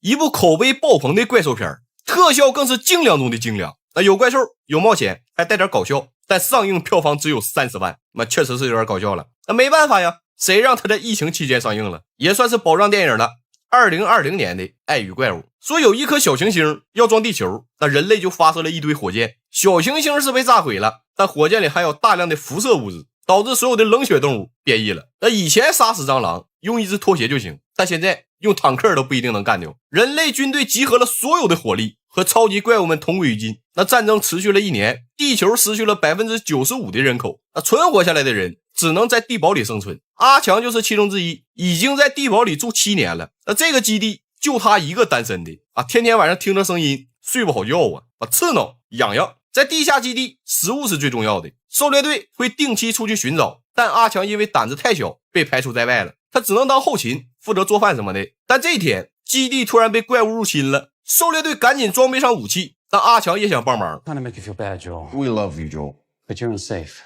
一部口碑爆棚的怪兽片，特效更是精良中的精良。有怪兽，有冒险，还带点搞笑，但上映票房只有30万，那确实是有点搞笑了。没办法呀，谁让它在疫情期间上映了，也算是保障电影了。2020年的《爱与怪物》说有一颗小行星要撞地球，那人类就发射了一堆火箭，小行星是被炸毁了，但火箭里还有大量的辐射物质，导致所有的冷血动物变异了。那以前杀死蟑螂用一只拖鞋就行，但现在用坦克都不一定能干掉。人类军队集合了所有的火力，和超级怪物们同归于尽。那战争持续了1年，地球失去了 95% 的人口，那存活下来的人只能在地堡里生存。阿强就是其中之一，已经在地堡里住7年了。那这个基地就他一个单身的天天晚上听着声音睡不好觉刺挠痒痒。在地下基地，食物是最重要的，狩猎队会定期出去寻找，但阿强因为胆子太小被排除在外了，他只能当后勤，负责做饭什么的。但这天基地突然被怪物入侵了，狩猎队赶紧装备上武器，但阿强也想帮忙。 make you feel bad, Joel. We love you, Joel. But you're unsafe.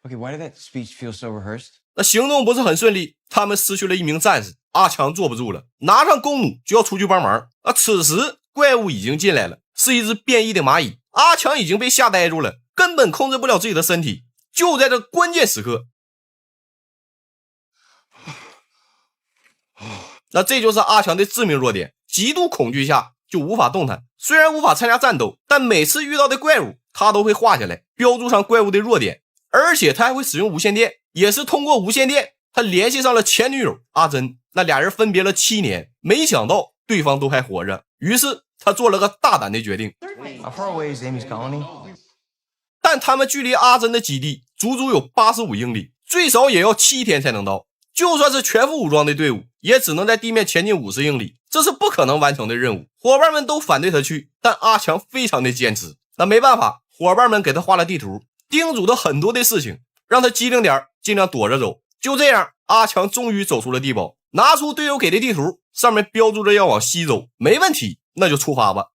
Okay, why did that speech feel so rehearsed? 那行动不是很顺利，他们失去了1名战士，阿强坐不住了，拿上弓弩就要出去帮忙。此时怪物已经进来了，是一只变异的蚂蚁。阿强已经被吓呆住了，根本控制不了自己的身体。就在这关键时刻，那这就是阿强的致命弱点，极度恐惧下就无法动弹。虽然无法参加战斗，但每次遇到的怪物他都会画下来，标注上怪物的弱点，而且他还会使用无线电，也是通过无线电他联系上了前女友阿珍。那俩人分别了7年，没想到对方都还活着，于是他做了个大胆的决定。 How far away is Amy's colony? 但他们距离阿珍的基地足足有85英里，最少也要7天才能到。就算是全副武装的队伍，也只能在地面前进50英里，这是不可能完成的任务。伙伴们都反对他去，但阿强非常的坚持。那没办法，伙伴们给他画了地图，叮嘱他很多的事情，让他机灵点，尽量躲着走。就这样，阿强终于走出了地堡，拿出队友给的地图，上面标注着要往西走。没问题，那就出发吧。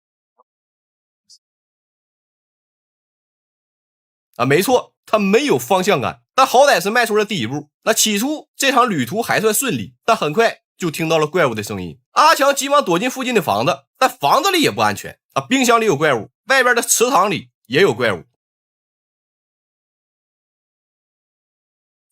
没错，他没有方向感，但好歹是迈出了第一步。那起初这场旅途还算顺利，但很快就听到了怪物的声音。阿强急忙躲进附近的房子，但房子里也不安全冰箱里有怪物，外边的池塘里也有怪物。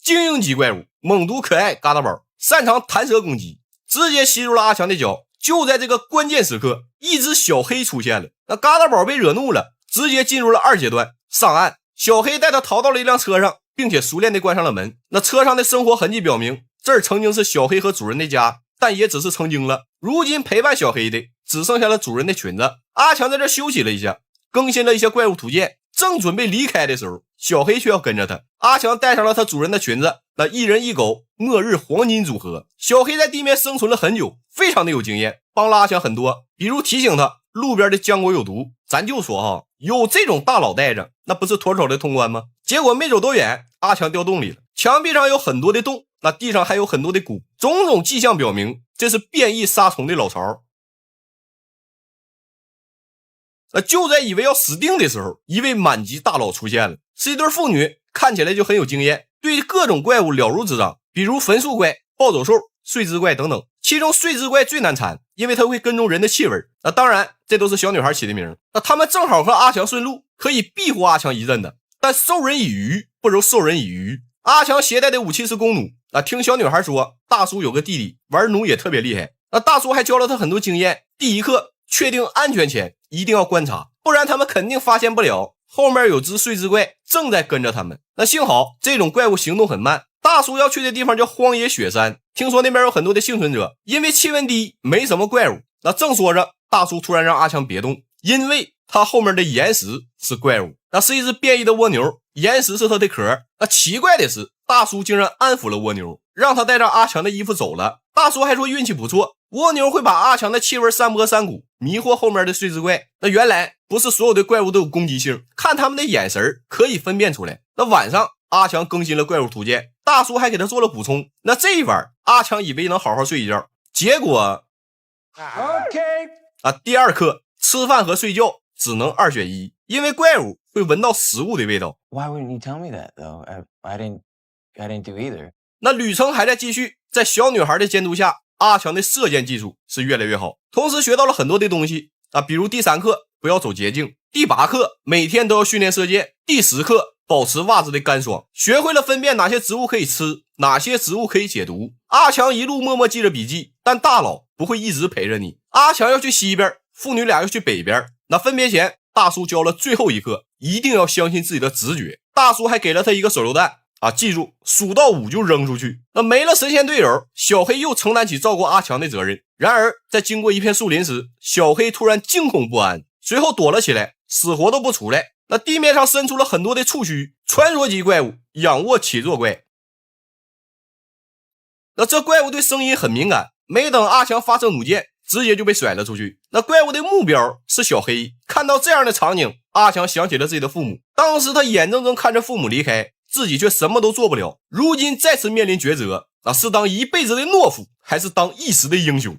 精英级怪物，猛毒可爱嘎达宝，擅长弹舌攻击，直接吸入了阿强的脚。就在这个关键时刻，一只小黑出现了，那嘎达宝被惹怒了，直接进入了2阶段，上岸。小黑带他逃到了一辆车上，并且熟练地关上了门。那车上的生活痕迹表明，这儿曾经是小黑和主人的家，但也只是曾经了。如今陪伴小黑的只剩下了主人的裙子。阿强在这休息了一下，更新了一些怪物图鉴，正准备离开的时候，小黑却要跟着他。阿强带上了他主人的裙子，那一人一狗末日黄金组合。小黑在地面生存了很久，非常的有经验，帮了阿强很多，比如提醒他路边的浆果有毒。咱就说有这种大佬带着，那不是妥妥的通关吗？结果没走多远，阿强掉洞里了，墙壁上有很多的洞，那地上还有很多的骨，种种迹象表明这是变异杀虫的老巢。就在以为要死定的时候，一位满级大佬出现了，是一对妇女，看起来就很有经验，对各种怪物了如指掌，比如焚树怪、暴走兽、睡姿怪等等。其中睡姿怪最难缠，因为它会跟踪人的气味。当然这都是小女孩起的名。他们正好和阿强顺路，可以庇护阿强一阵的。但授人以鱼不如授人以渔，阿强携带的武器是弓弩。听小女孩说，大叔有个弟弟玩弩也特别厉害，大叔还教了他很多经验。第一课，确定安全前一定要观察，不然他们肯定发现不了后面有只睡姿怪正在跟着他们。幸好这种怪物行动很慢。大叔要去的地方叫荒野雪山，听说那边有很多的幸存者，因为气温低，没什么怪物。正说着，大叔突然让阿强别动，因为他后面的岩石是怪物，是一只变异的蜗牛，岩石是他的壳。奇怪的是，大叔竟然安抚了蜗牛，让他带着阿强的衣服走了。大叔还说运气不错，蜗牛会把阿强的气味散播山谷，迷惑后面的睡姿怪。原来不是所有的怪物都有攻击性，看他们的眼神可以分辨出来。晚上阿强更新了怪物图鉴，大叔还给他做了补充。这一晚阿强以为能好好睡一觉，结果第2课，吃饭和睡觉只能2选1，因为怪物会闻到食物的味道。 Why wouldn't you tell me that though? I didn't do either. 那旅程还在继续，在小女孩的监督下，阿强的射箭技术是越来越好，同时学到了很多的东西比如第3课不要走捷径，第8课每天都要训练射箭，第10课保持袜子的干爽，学会了分辨哪些植物可以吃，哪些植物可以解毒。阿强一路默默记着笔记，但大佬不会一直陪着你。阿强要去西边，父女俩要去北边。那分别前，大叔教了最后一课，一定要相信自己的直觉。大叔还给了他一个手榴弹记住数到5就扔出去。那没了神仙队友，小黑又承担起照顾阿强的责任。然而在经过一片树林时，小黑突然惊恐不安，随后躲了起来，死活都不出来。那地面上伸出了很多的触须，传说级怪物仰卧起坐怪。那这怪物对声音很敏感，没等阿强发生弩箭，直接就被甩了出去。那怪物的目标是小黑。看到这样的场景，阿强想起了自己的父母，当时他眼睁睁看着父母离开，自己却什么都做不了，如今再次面临抉择，是当一辈子的懦夫，还是当一时的英雄？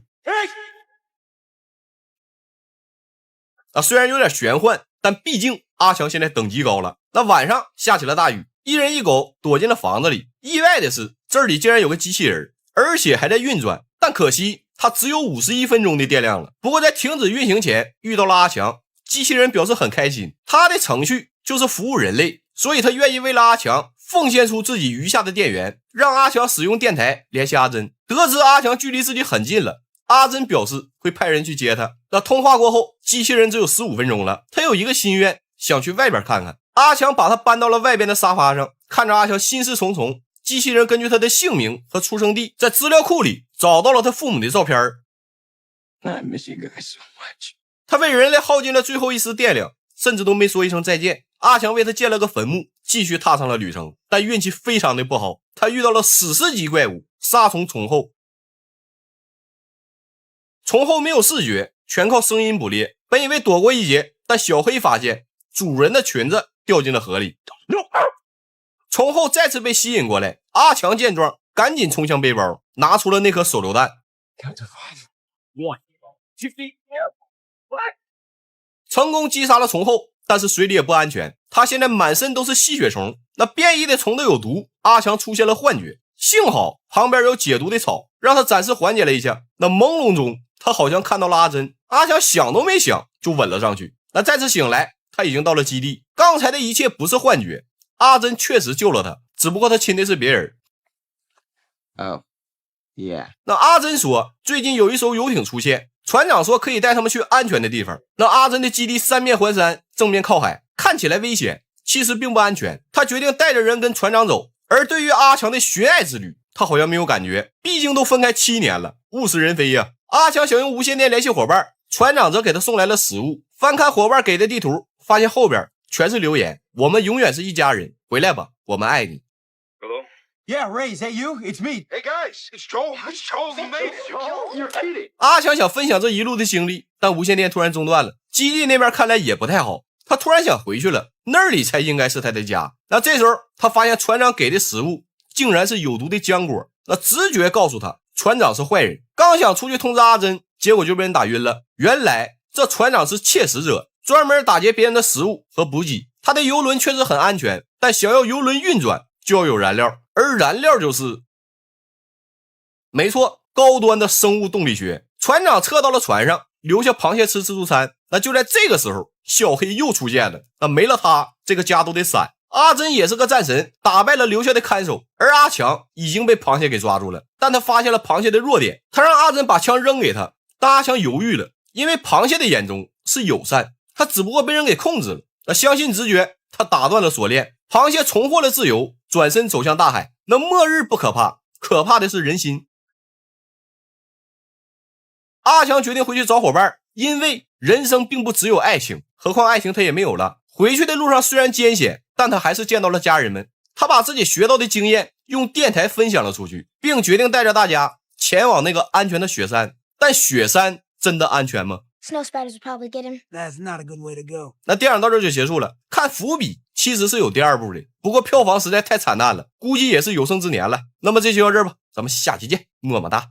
虽然有点玄幻，但毕竟阿强现在等级高了。那晚上下起了大雨，一人一狗躲进了房子里。意外的是，这里竟然有个机器人，而且还在运转，但可惜它只有51分钟的电量了。不过在停止运行前遇到了阿强，机器人表示很开心，他的程序就是服务人类，所以他愿意为了阿强奉献出自己余下的电源，让阿强使用电台联系阿珍。得知阿强距离自己很近了，阿珍表示会派人去接他。那通话过后，机器人只有15分钟了，他有一个心愿，想去外边看看。阿强把他搬到了外边的沙发上，看着阿强心事重重。机器人根据他的姓名和出生地，在资料库里找到了他父母的照片。I miss you guys so much. 他为人类耗尽了最后一丝电量，甚至都没说一声再见。阿强为他建了个坟墓，继续踏上了旅程。但运气非常的不好，他遇到了史诗级怪物沙虫虫后。虫后没有视觉，全靠声音捕猎。本以为躲过一劫，但小黑发现主人的裙子掉进了河里。虫后再次被吸引过来，阿强见状赶紧冲向背包，拿出了那颗手榴弹，成功击杀了虫后。但是水里也不安全，他现在满身都是吸血虫，那变异的虫都有毒。阿强出现了幻觉，幸好旁边有解毒的草，让他暂时缓解了一下。那朦胧中他好像看到了阿珍，阿强想都没想就吻了上去。那再次醒来，他已经到了基地，刚才的一切不是幻觉，阿珍确实救了他，只不过他亲的是别人。Oh, yeah. 那阿珍说最近有一艘游艇出现，船长说可以带他们去安全的地方。那阿珍的基地三面环山，正面靠海，看起来危险，其实并不安全。他决定带着人跟船长走。而对于阿强的寻爱之旅，他好像没有感觉，毕竟都分开7年了，物是人非呀。阿强想用无线电联系伙伴，船长则给他送来了食物。翻看伙伴给的地图，发现后边全是留言，我们永远是一家人，回来吧，我们爱你。 Hello? Yeah, Ray, is that you? It's me. Hey guys, it's Joel. It's Joel. We made it. Joel, you're kidding. 阿强想分享这一路的经历，但无线电突然中断了，基地那边看来也不太好，他突然想回去了，那里才应该是他的家。那这时候他发现船长给的食物竟然是有毒的浆果，那直觉告诉他船长是坏人。刚想出去通知阿珍，结果就被人打晕了。原来这船长是窃食者，专门打劫别人的食物和补给。他的游轮确实很安全，但想要游轮运转就要有燃料，而燃料就是没错，高端的生物动力学。船长撤到了船上，留下螃蟹吃自助餐。那就在这个时候，小黑又出现了。那没了他，这个家都得散。阿珍也是个战神，打败了留下的看守，而阿强已经被螃蟹给抓住了。但他发现了螃蟹的弱点，他让阿珍把枪扔给他，但阿强犹豫了，因为螃蟹的眼中是友善，他只不过被人给控制了。那相信直觉，他打断了锁链，螃蟹重获了自由，转身走向大海。那末日不可怕，可怕的是人心。阿强决定回去找伙伴，因为人生并不只有爱情，何况爱情他也没有了。回去的路上虽然艰险，但他还是见到了家人们。他把自己学到的经验用电台分享了出去，并决定带着大家前往那个安全的雪山。但雪山真的安全吗？ Snow spiders will probably get him. That's not a good way to go. 那电影到这就结束了。看伏笔其实是有第2部的，不过票房实在太惨淡了，估计也是有生之年了。那么这期到这儿吧，咱们下期见，么么哒。